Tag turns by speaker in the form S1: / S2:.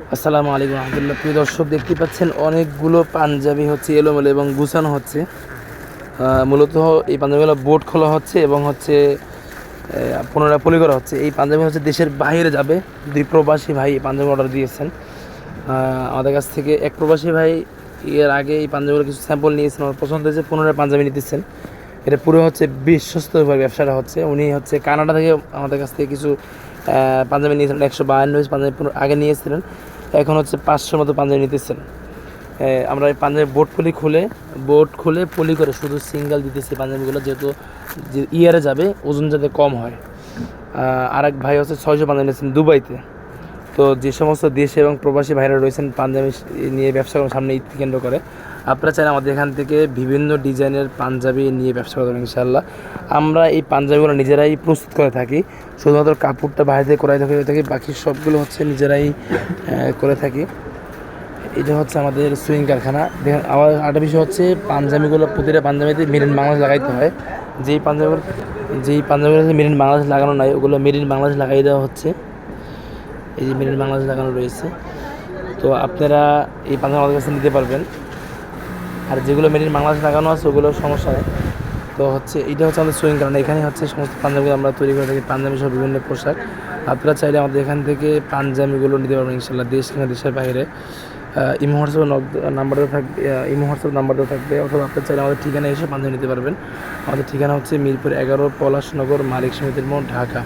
S1: আসসালামু আলাইকুম রহমতুল্লাহ। প্রিয় দর্শক, দেখতে পাচ্ছেন অনেকগুলো পাঞ্জাবি হচ্ছে এলোমেলো এবং গুছানো হচ্ছে। মূলত এই পাঞ্জাবিগুলো বোট খোলা হচ্ছে এবং হচ্ছে পুনরায় পলি করা হচ্ছে। এই পাঞ্জাবি হচ্ছে দেশের বাইরে যাবে। দুই প্রবাসী ভাই এই পাঞ্জাবি অর্ডার দিয়েছেন আমাদের কাছ থেকে। এক প্রবাসী ভাই এর আগে এই পাঞ্জাবিগুলো কিছু স্যাম্পল নিয়েছেন, আমার পছন্দ হয়েছে, পুনরায় পাঞ্জাবি নিতেছেন। এটা পুরো হচ্ছে বিশ্বস্তভাবে ব্যবসাটা হচ্ছে। উনি হচ্ছে কানাডা থেকে আমাদের কাছ থেকে কিছু পাঞ্জাবি নিয়েছিলেন, 152 পিস পাঞ্জাবি আগে নিয়েছিলেন। এখন হচ্ছে 500 মতো পাঞ্জাবি নিতেছেন। আমরা এই পাঞ্জাবি বোট খুলে পলি করে শুধু সিঙ্গেল দিতেছি পাঞ্জাবিগুলো, যেহেতু যে ইয়ারে যাবে ওজন যাতে কম হয়। আরেক ভাই হচ্ছে 600 পাঞ্জাবি নিয়েছেন দুবাইতে। তো যে সমস্ত দেশে এবং প্রবাসী ভাইরা রয়েছেন পাঞ্জাবি নিয়ে ব্যবসা করেন সামনে ঈদ কেন্দ্র করে, আপনারা চাইলে আমাদের এখান থেকে বিভিন্ন ডিজাইনের পাঞ্জাবি নিয়ে ব্যবসা করবেন ইনশাআল্লাহ। আমরা এই পাঞ্জাবিগুলো নিজেরাই প্রস্তুত করে থাকি, শুধুমাত্র কাপড়টা বাইরে থেকে করাই থাকি, বাকি সবগুলো হচ্ছে নিজেরাই করে থাকি। এটা হচ্ছে আমাদের সুইং কারখানা। দেখেন, আমার আরেকটা বিষয় হচ্ছে পাঞ্জাবিগুলো প্রতিটা পাঞ্জাবিতে মেড ইন বাংলাদেশ লাগাইতে হয়। যেই পাঞ্জাবিগুলো মেড ইন বাংলাদেশ লাগানো নাই, ওগুলো মেড ইন বাংলাদেশ লাগাই দেওয়া হচ্ছে। এই যে মেড ইন বাংলাদেশ লাগানো রয়েছে, তো আপনারা এই পাঞ্জাবি আমাদের কাছে নিতে পারবেন। আর যেগুলো মেড ইন বাংলাদেশ লাগানো আছে ওগুলো সমস্যা নেই। তো হচ্ছে এটা হচ্ছে আমাদের সুইং কারখানা। এখানে হচ্ছে সমস্ত পাঞ্জাবিগুলো আমরা তৈরি করে থাকি, পাঞ্জাবি সহ বিভিন্ন পোশাক। আপনারা চাইলে আমাদের এখান থেকে পাঞ্জাবিগুলো নিতে পারবেন ইনশাল্লাহ, দেশ কিংবা দেশের বাইরে। ইমো হোয়াটসঅ্যাপ নাম্বারও থাকবে, ইমো হোয়াটসঅ্যাপ নাম্বারও থাকবে, অথবা আপনার চাইলে আমাদের ঠিকানায় এসে পাঞ্জাবি নিতে পারবেন। আমাদের ঠিকানা হচ্ছে মিরপুর 11 পলাশনগর, মালিক সমিতির মোড়, ঢাকা।